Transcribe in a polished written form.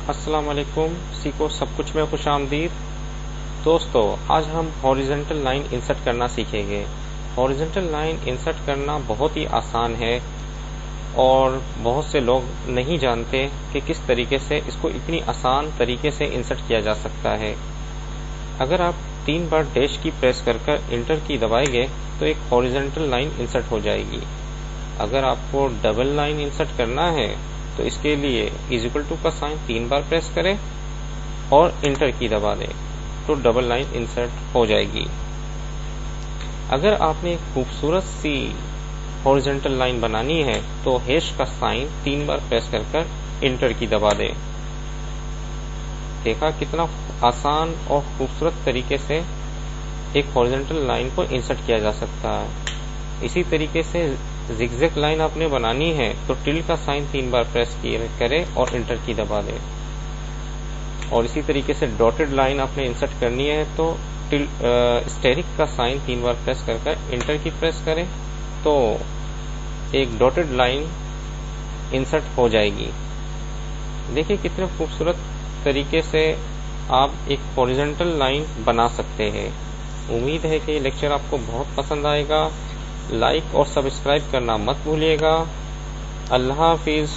अस्सलाम वालेकुम। सीखो सब कुछ में खुश आमदीद। दोस्तों, आज हम हॉरिजॉन्टल लाइन इंसर्ट करना सीखेंगे। हॉरिजॉन्टल लाइन इंसर्ट करना बहुत ही आसान है और बहुत से लोग नहीं जानते कि किस तरीके से इसको इतनी आसान तरीके से इंसर्ट किया जा सकता है। अगर आप 3 बार डैश की प्रेस कर इंटर की दबाएंगे तो एक हॉरिजॉन्टल लाइन इंसर्ट हो जाएगी। अगर आपको डबल लाइन इंसर्ट करना है तो इसके लिए इक्वल टू का साइन 3 बार प्रेस करें और इंटर की दबा दें तो डबल लाइन इंसर्ट हो जाएगी। अगर आपने एक खूबसूरत सी हॉरिजॉन्टल लाइन बनानी है तो हैश का साइन 3 बार प्रेस कर इंटर की दबा दें। देखा कितना आसान और खूबसूरत तरीके से एक हॉरिजॉन्टल लाइन को इंसर्ट किया जा सकता है। इसी तरीके से जिगजैग लाइन आपने बनानी है तो टिल्ड का साइन 3 बार प्रेस करें और इंटर की दबा दें। और इसी तरीके से डॉटेड लाइन आपने इंसर्ट करनी है तो स्टेरिक का साइन 3 बार प्रेस कर इंटर की प्रेस करें तो एक डॉटेड लाइन इंसर्ट हो जाएगी। देखिए कितने खूबसूरत तरीके से आप एक हॉरिजॉन्टल लाइन बना सकते हैं। उम्मीद है कि ये लेक्चर आपको बहुत पसंद आएगा। लाइक और सब्सक्राइब करना मत भूलिएगा। अल्लाह हाफिज।